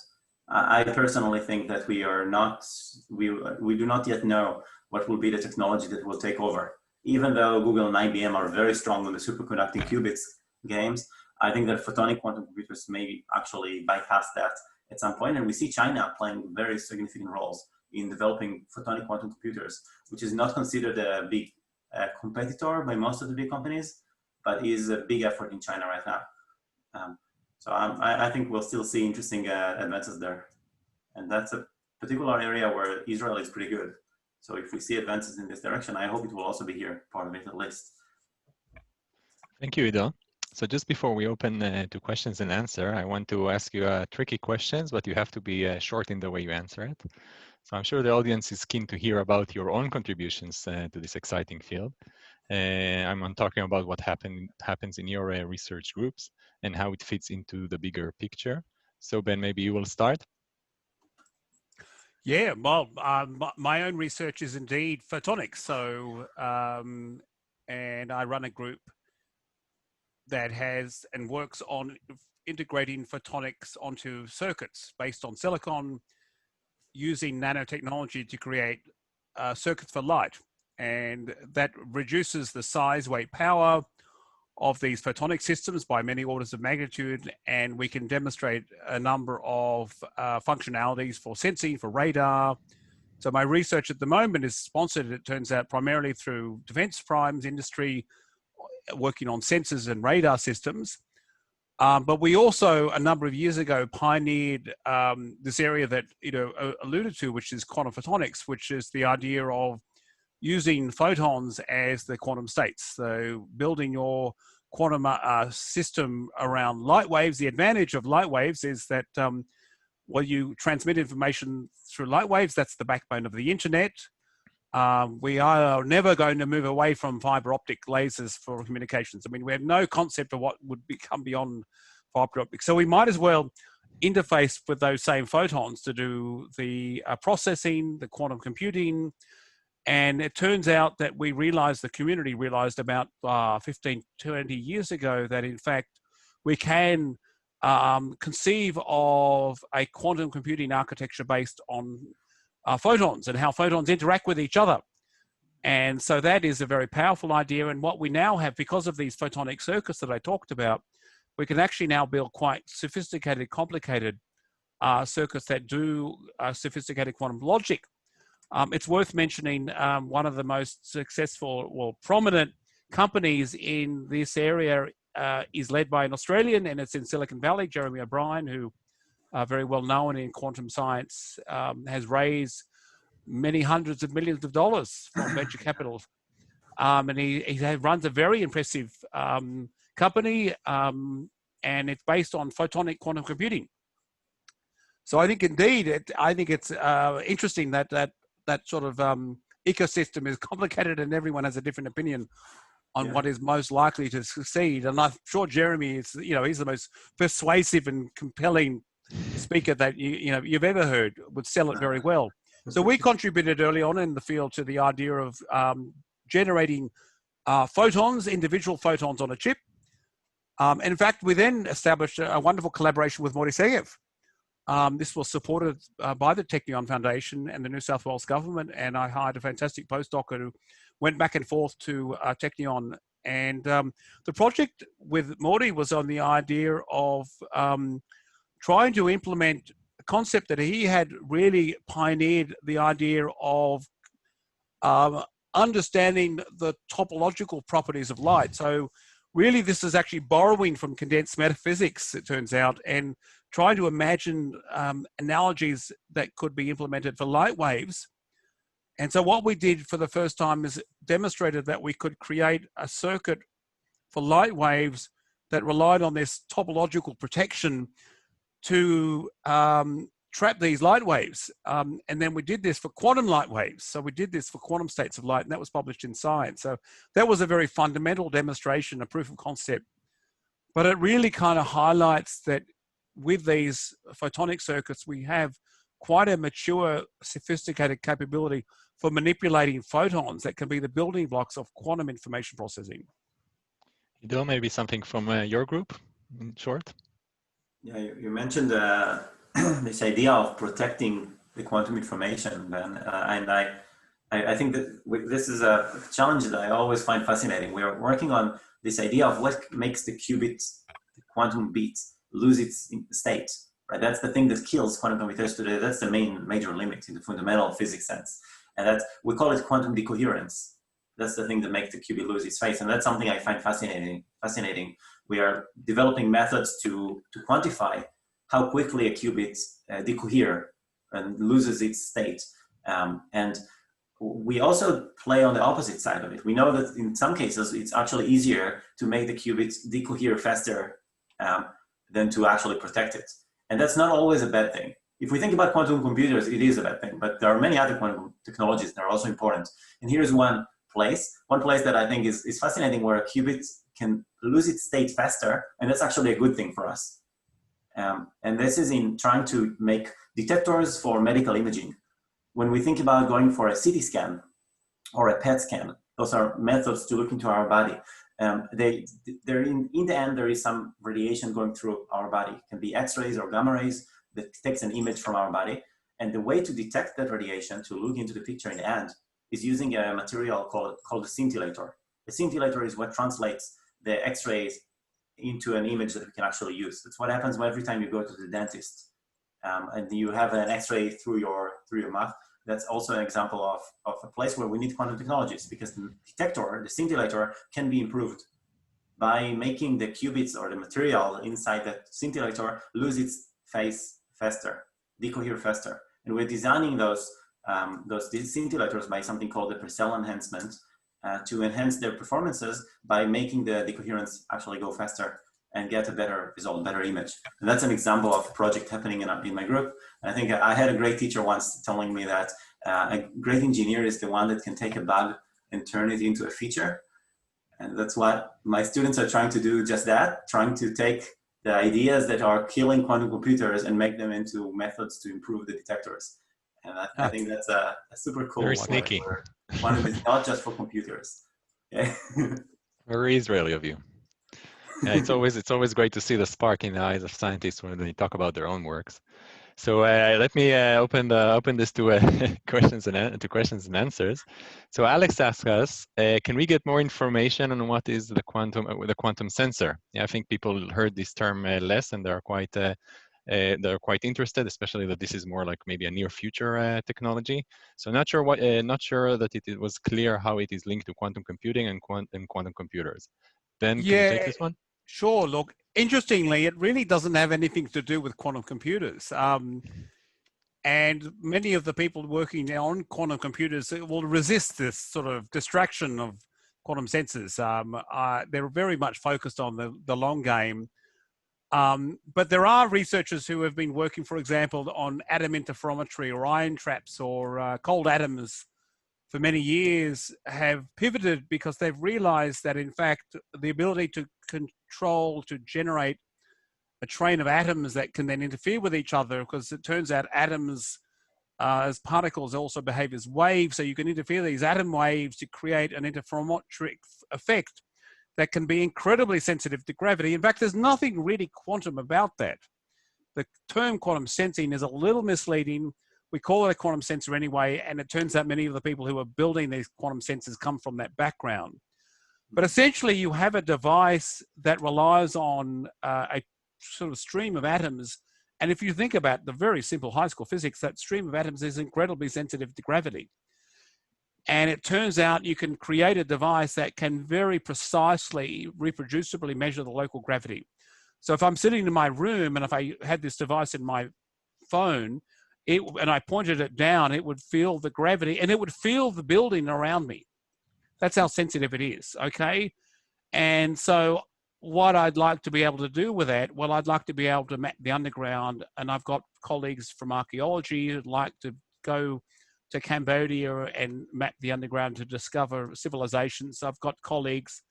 I personally think that we do not yet know what will be the technology that will take over. even though Google and IBM are very strong on the superconducting qubits games, I think that photonic quantum computers may actually bypass that at some point. And we see China playing very significant roles in developing photonic quantum computers, which is not considered a big competitor by most of the big companies, but is a big effort in China right now. So I think we'll still see interesting advances there. And that's a particular area where Israel is pretty good. So if we see advances in this direction, I hope it will also be here, part of it at least. Thank you, Ido. So just before we open to questions and answer, I want to ask you tricky questions, but you have to be short in the way you answer it. So I'm sure the audience is keen to hear about your own contributions to this exciting field. I'm talking about what happens in your research groups and how it fits into the bigger picture. So Ben, maybe you will start. Yeah, well, my own research is indeed photonics. So, and I run a group that has and works on integrating photonics onto circuits based on silicon, using nanotechnology to create circuits for light. And that reduces the size, weight, power of these photonic systems by many orders of magnitude. And we can demonstrate a number of functionalities for sensing, for radar. So my research at the moment is sponsored, it turns out, primarily through defense primes industry, working on sensors and radar systems. But we also, a number of years ago, pioneered this area that alluded to, which is quantum photonics, which is the idea of using photons as the quantum states. So building your quantum system around light waves. The advantage of light waves is that when you transmit information through light waves, that's the backbone of the internet. We are never going to move away from fiber optic lasers for communications. I mean, we have no concept of what would become beyond fiber optics. So we might as well interface with those same photons to do the processing, the quantum computing. And it turns out that the community realized about 15, 20 years ago that in fact we can conceive of a quantum computing architecture based on photons and how photons interact with each other. And so that is a very powerful idea. And what we now have, because of these photonic circuits that I talked about, we can actually now build quite sophisticated, complicated circuits that do sophisticated quantum logic. It's worth mentioning one of the most successful, well, prominent companies in this area is led by an Australian, and it's in Silicon Valley, Jeremy O'Brien, who very well known in quantum science, has raised many hundreds of millions of dollars from venture capital. And he runs a very impressive company, and it's based on photonic quantum computing. So I think indeed, it's interesting that sort of ecosystem is complicated and everyone has a different opinion on what is most likely to succeed. And I'm sure Jeremy is, he's the most persuasive and compelling speaker that you've ever heard, would sell it very well. So we contributed early on in the field to the idea of generating photons, individual photons on a chip. In fact, we then established a wonderful collaboration with Moti Segev. This was supported by the Technion Foundation and the New South Wales government, and I hired a fantastic postdoc who went back and forth to Technion. And the project with Moti was on the idea of trying to implement a concept that he had really pioneered, the idea of understanding the topological properties of light. So really, this is actually borrowing from condensed matter physics, it turns out, and trying to imagine analogies that could be implemented for light waves. And so what we did for the first time is demonstrated that we could create a circuit for light waves that relied on this topological protection to trap these light waves. And then we did this for quantum light waves. So we did this for quantum states of light, and that was published in Science. So that was a very fundamental demonstration, a proof of concept. But it really kind of highlights that with these photonic circuits, we have quite a mature, sophisticated capability for manipulating photons that can be the building blocks of quantum information processing. Ido, maybe something from your group, in short? Yeah, you mentioned this idea of protecting the quantum information, Ben, and I I think that this is a challenge that I always find fascinating. We are working on this idea of what makes the qubits, the quantum bits, lose its state. Right? That's the thing that kills quantum computers today. That's the major limit in the fundamental physics sense. And we call it quantum decoherence. That's the thing that makes the qubit lose its phase. And that's something I find fascinating. We are developing methods to quantify how quickly a qubit decohere and loses its state. And we also play on the opposite side of it. We know that in some cases, it's actually easier to make the qubits decohere faster than to actually protect it. And that's not always a bad thing. If we think about quantum computers, it is a bad thing, but there are many other quantum technologies that are also important. And here's one place that I think is fascinating, where a qubit can lose its state faster, and that's actually a good thing for us. And this is in trying to make detectors for medical imaging. When we think about going for a CT scan or a PET scan, those are methods to look into our body. In the end, there is some radiation going through our body. It can be X-rays or gamma rays that takes an image from our body. And the way to detect that radiation, to look into the picture in the end, is using a material called a scintillator. A scintillator is what translates the X-rays into an image that we can actually use. That's what happens every time you go to the dentist and you have an X-ray through your mouth. That's also an example of a place where we need quantum technologies, because the detector, the scintillator, can be improved by making the qubits or the material inside that scintillator lose its phase faster, decohere faster. And we're designing those scintillators by something called the Purcell enhancement to enhance their performances by making the decoherence actually go faster and get a better result, better image. And that's an example of a project happening in my group. And I think I had a great teacher once telling me that a great engineer is the one that can take a bug and turn it into a feature. And that's what my students are trying to do, just that, trying to take the ideas that are killing quantum computers and make them into methods to improve the detectors. And I think that's a super cool Very one. sneaky. Quantum is not just for computers. Okay? Very Israeli of you. Yeah, it's always great to see the spark in the eyes of scientists when they talk about their own works. So let me open this to questions and answers. So Alex asks us, can we get more information on what is the quantum sensor? Yeah, I think people heard this term less, and they're quite interested, especially that this is more like maybe a near future technology. So not sure that it was clear how it is linked to quantum computing and quantum computers. Ben, can you take this one? Sure. Look, interestingly, it really doesn't have anything to do with quantum computers. And many of the people working on quantum computers will resist this sort of distraction of quantum sensors. They're very much focused on the long game. But there are researchers who have been working, for example, on atom interferometry or ion traps or cold atoms for many years, have pivoted because they've realized that, in fact, the ability to generate a train of atoms that can then interfere with each other, because it turns out atoms as particles also behave as waves, so you can interfere these atom waves to create an interferometric effect that can be incredibly sensitive to gravity. In fact, there's nothing really quantum about that. The term quantum sensing is a little misleading. We call it a quantum sensor anyway, and it turns out many of the people who are building these quantum sensors come from that background. But essentially, you have a device that relies on a sort of stream of atoms. And if you think about the very simple high school physics, that stream of atoms is incredibly sensitive to gravity. And it turns out you can create a device that can very precisely, reproducibly measure the local gravity. So if I'm sitting in my room and if I had this device in my phone, and I pointed it down, it would feel the gravity and it would feel the building around me. That's how sensitive it is, okay? And so what I'd like to be able to do with that, well, I'd like to be able to map the underground, and I've got colleagues from archaeology who'd like to go to Cambodia and map the underground to discover civilizations. I've got colleagues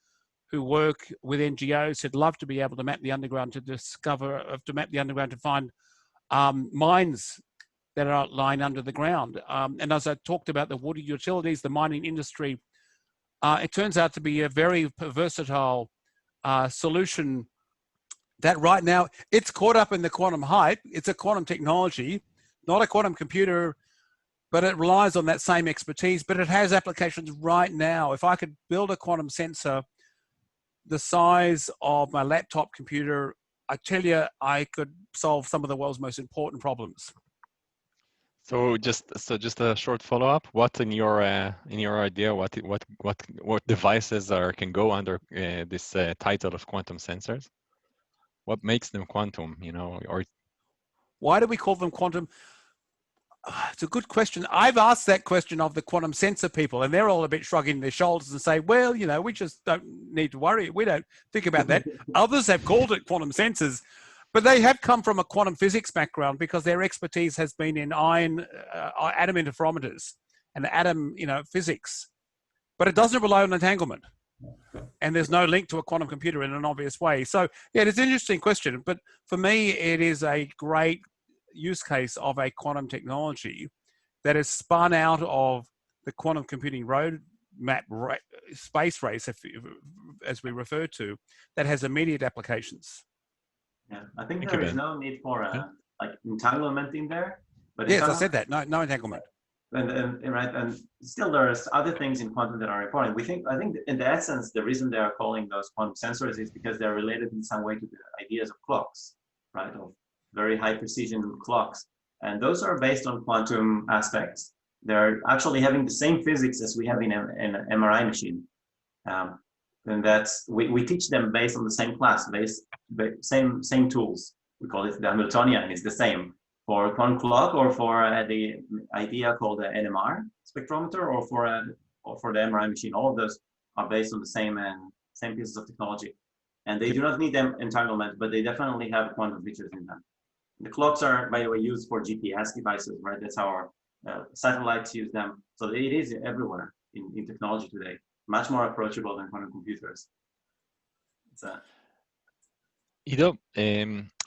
who work with NGOs who'd love to be able to map the underground to find mines that are lying under the ground. And as I talked about the water utilities, the mining industry, it turns out to be a very versatile solution that right now it's caught up in the quantum hype. It's a quantum technology, not a quantum computer. but it relies on that same expertise, but it has applications right now. If I could build a quantum sensor the size of my laptop computer, I tell you, I could solve some of the world's most important problems. So just a short follow-up. What in your idea, what devices can go under this title of quantum sensors? What makes them quantum? You know, or why do we call them quantum? It's a good question. I've asked that question of the quantum sensor people, and they're all a bit shrugging their shoulders and say, well, you know, we just don't need to worry. We don't think about that. Others have called it quantum sensors, but they have come from a quantum physics background because their expertise has been in atom interferometers and atom, physics. But it doesn't rely on entanglement. And there's no link to a quantum computer in an obvious way. So, yeah, it's an interesting question. But for me, it is a great use case of a quantum technology that is spun out of the quantum computing roadmap space race, as we refer to, that has immediate applications. Yeah, I think there is no need for like entanglement in there. But yes, I said that. No entanglement. And still there's other things in quantum that are important. I think in the essence, the reason they are calling those quantum sensors is because they're related in some way to the ideas of clocks, right? Of very high precision clocks. And those are based on quantum aspects. They're actually having the same physics as we have in an MRI machine. And that's, we teach them based on the same class, same tools. We call it the Hamiltonian, it's the same for quantum clock or for the idea called the NMR spectrometer or for the MRI machine. All of those are based on the same pieces of technology. And they do not need them entanglement, but they definitely have quantum features in them. The clocks are, by the way, used for GPS devices, right? That's how our satellites use them. So it is everywhere in technology today, much more approachable than quantum computers. Ido,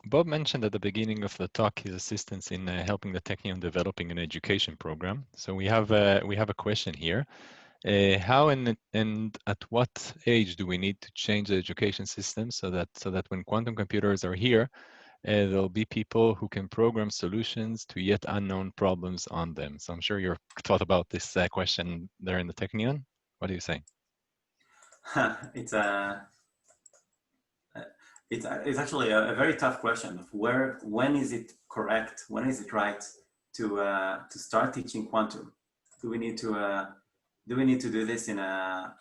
Bob mentioned at the beginning of the talk his assistance in helping the Technion developing an education program. So we have a question here. How and at what age do we need to change the education system so that when quantum computers are here, there'll be people who can program solutions to yet unknown problems on them? So I'm sure you've thought about this question there in the Technion. What do you say? It's actually a very tough question of when is it correct, when is it right to start teaching quantum? Do we need to do this in at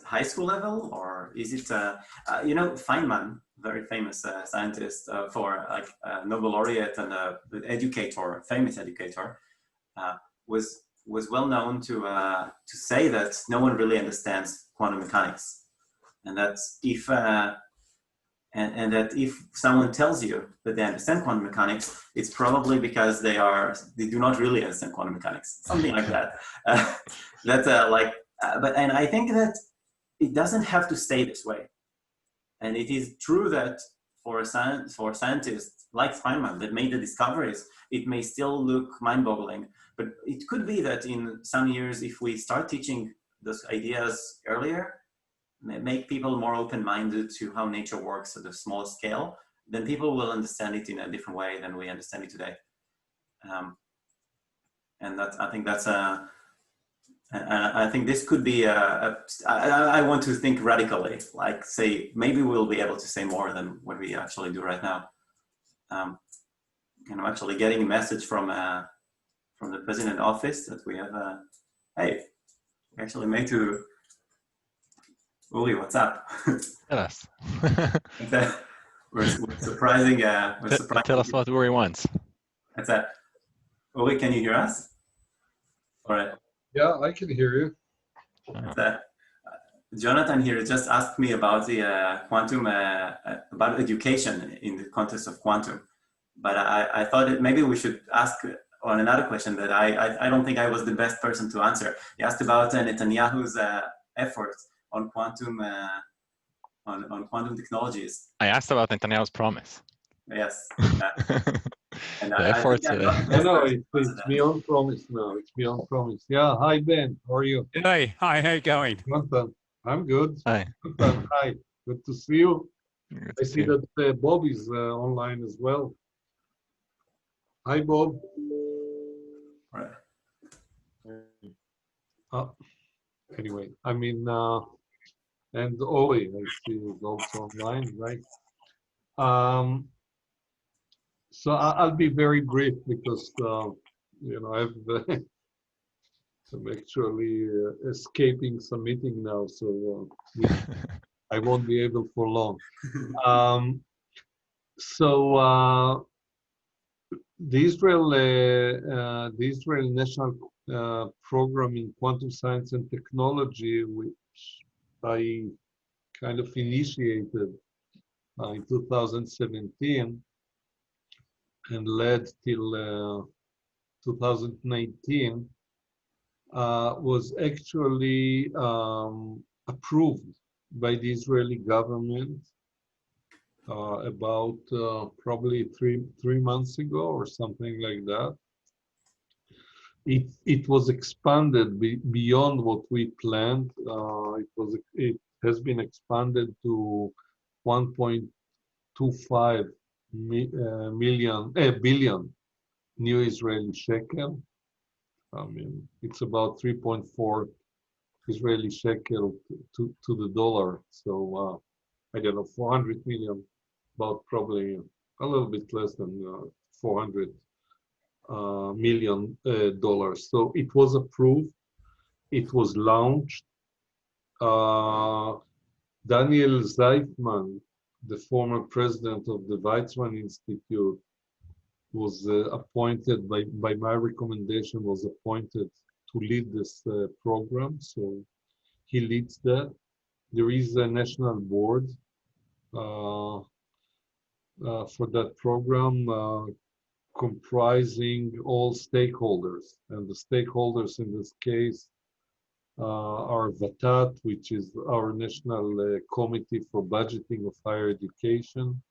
high school level, or is it Feynman, very famous scientist for like Nobel laureate and educator, famous educator, was well known to say that no one really understands quantum mechanics. And that's if that if someone tells you that they understand quantum mechanics, it's probably because they do not really understand quantum mechanics, something like that. And I think that it doesn't have to stay this way. And it is true that for scientists like Feynman that made the discoveries, it may still look mind-boggling. But it could be that in some years, if we start teaching those ideas earlier, make people more open-minded to how nature works at a small scale, then people will understand it in a different way than we understand it today. And I think this could be I want to think radically, like say, maybe we'll be able to say more than what we actually do right now. And I'm actually getting a message from the president office that we have, hey, we actually made to, Uli, what's up? Tell us. We're surprising. Tell us what Uri wants. That's that. Uli, can you hear us? All right. Yeah, I can hear you. Jonathan here just asked me about the quantum, about education in the context of quantum. But I thought that maybe we should ask on another question that I don't think I was the best person to answer. He asked about Netanyahu's efforts on quantum on quantum technologies. I asked about Netanyahu's promise. Yes. And the efforts. No, it's beyond promise now. It's beyond promise. Yeah. Hi, Ben. How are you? Hey, hi. How you going? I'm good. Hi. Hi. Good to see you. Good I see that Bob is online as well. Hi, Bob. Anyway, I mean, and Ori, I see, is also online, right? So I'll be very brief because, you know, I'm actually escaping some meeting now, so I won't be able for long. So the Israel National Program in Quantum Science and Technology, which I kind of initiated in 2017 and led till 2019, was actually approved by the Israeli government about probably three months ago or something like that. It was expanded beyond what we planned. It has been expanded to 1.25 billion new Israeli shekel. I mean, it's about 3.4 Israeli shekel to the dollar. So I don't know, 400 million, about probably a little bit less than 400 million dollars. So it was approved. It was launched. Daniel Zeitman, the former president of the Weizmann Institute, was appointed by my recommendation, was appointed to lead this program. So he leads that. There is a national board for that program, comprising all stakeholders, and the stakeholders in this case are VATAT, which is our National Committee for Budgeting of Higher Education.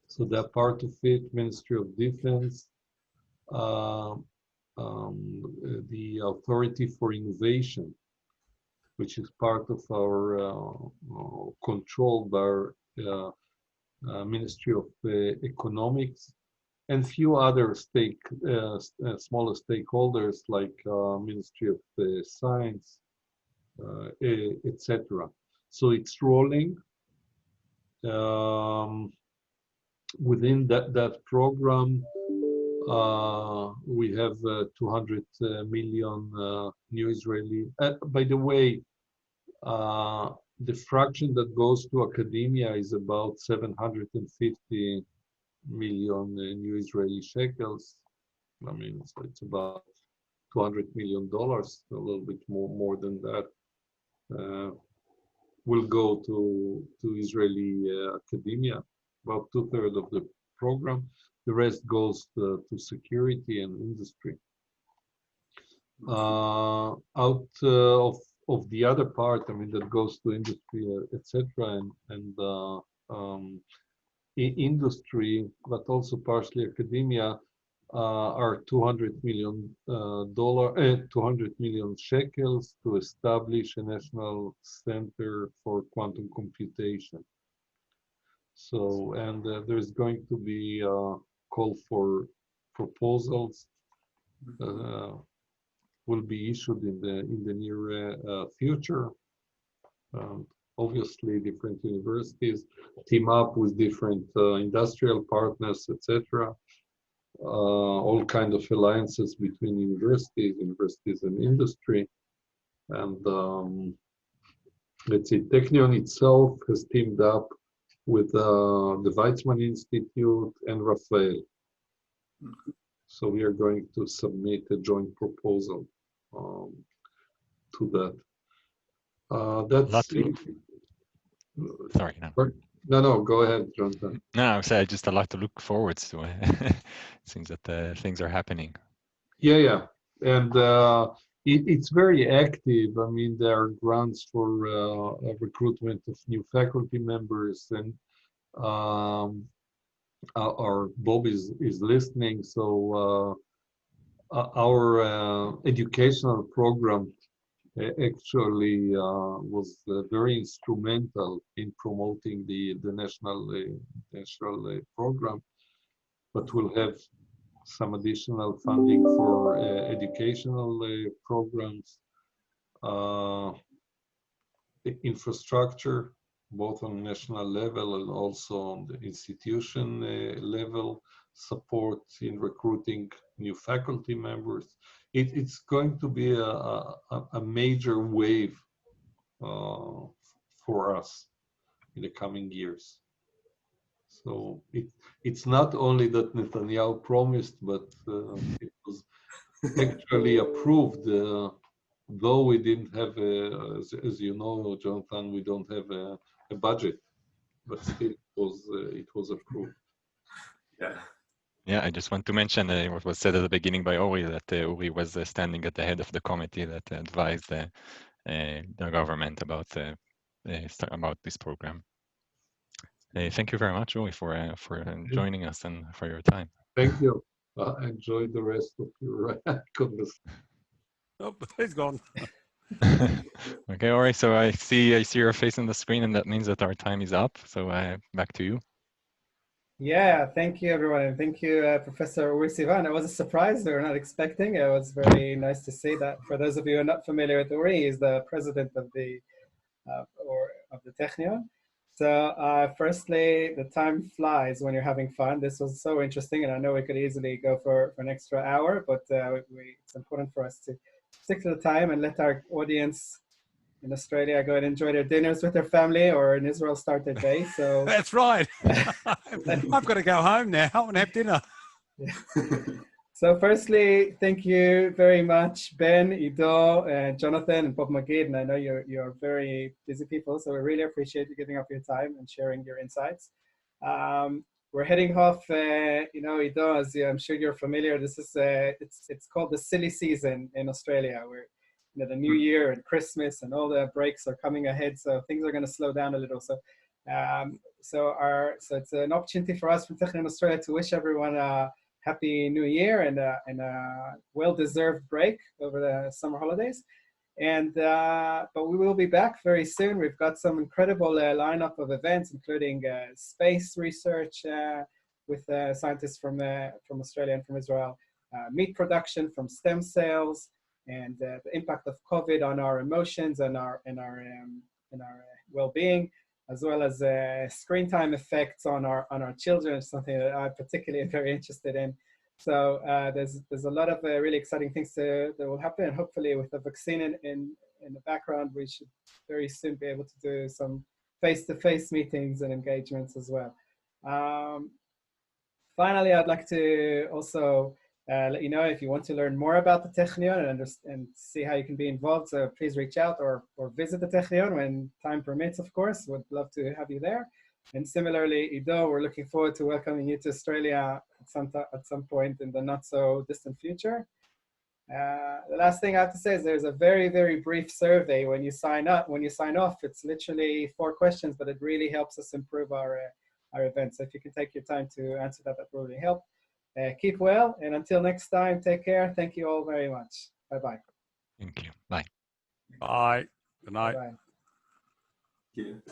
So they're part of it, Ministry of Defense, the Authority for Innovation, which is part of our controlled by our Ministry of Economics, and few other smaller stakeholders like Ministry of Science, etc. So it's rolling. Within that program, we have 200 million new Israeli. By the way, the fraction that goes to academia is about 750 million new Israeli shekels. I mean, so it's about $200 million, a little bit more than that. Will go to Israeli academia, about 2/3 of the program. The rest goes to security and industry. Out of the other part, I mean, that goes to industry, etc., and industry, but also partially academia, are 200 million shekels to establish a national center for quantum computation. So, and there's going to be a call for proposals will be issued in the near future. Obviously, different universities team up with different industrial partners, etc. All kind of alliances between universities and industry. And let's see, Technion itself has teamed up with the Weizmann Institute and Rafael. So we are going to submit a joint proposal to that. That's sorry, no, go ahead, Jonathan. No, I would say just a lot to look forward to. It seems that things are happening. Yeah, and it's very active. I mean, there are grants for recruitment of new faculty members, and our Bob is listening. So our educational program actually was very instrumental in promoting the national program, but we'll have some additional funding for educational programs, infrastructure, both on national level and also on the institution level, support in recruiting new faculty members. It's going to be a major wave for us in the coming years. So it's not only that Netanyahu promised, but it was actually approved, though we didn't have, as you know, Jonathan, we don't have a budget, but still it was approved. Yeah. Yeah, I just want to mention what was said at the beginning by Ori, that Ori was standing at the head of the committee that advised the government about this program. Thank you very much, Ori, for joining us and for your time. Thank you. Enjoy the rest of your conversation. Oh, he's gone. Okay, Ori. So I see your face on the screen, and that means that our time is up. So back to you. Yeah, thank you, everyone. And thank you, Professor Uri Sivan. It was a surprise we were not expecting. It was very nice to see that. For those of you who are not familiar with Uri, he's the president of the Technion. So firstly, the time flies when you're having fun. This was so interesting, and I know we could easily go for an extra hour, but it's important for us to stick to the time and let our audience in Australia go and enjoy their dinners with their family, or in Israel start their day. So That's right. I've got to go home now and have dinner. So firstly, thank you very much, Ben, Ido, and Jonathan, and Bob McGee. And I know you're very busy people, so we really appreciate you giving up your time and sharing your insights. We're heading off, Ido, as I'm sure you're familiar, this is it's called the silly season in Australia, where the New Year and Christmas and all the breaks are coming ahead, so things are going to slow down a little. So, so it's an opportunity for us from Technion Australia to wish everyone a Happy New Year and a well-deserved break over the summer holidays. And but we will be back very soon. We've got some incredible lineup of events, including space research with scientists from Australia and from Israel, meat production from stem cells, and the impact of COVID on our emotions and our well-being, as well as screen time effects on our children, something that I'm particularly very interested in. So there's a lot of really exciting things that will happen, and hopefully with the vaccine in the background, we should very soon be able to do some face-to-face meetings and engagements as well. Finally, I'd like to also let you know if you want to learn more about the Technion and see how you can be involved, so please reach out or visit the Technion when time permits, of course. Would love to have you there. And similarly, Ido, we're looking forward to welcoming you to Australia at some point in the not so distant future. The last thing I have to say is there's a very, very brief survey when you sign up. When you sign off, it's literally 4 questions, but it really helps us improve our event. So if you can take your time to answer that, that will really help. Keep well, and until next time, take care. Thank you all very much. Bye-bye. Thank you. Bye. Bye. Good night. Bye-bye. Thank you.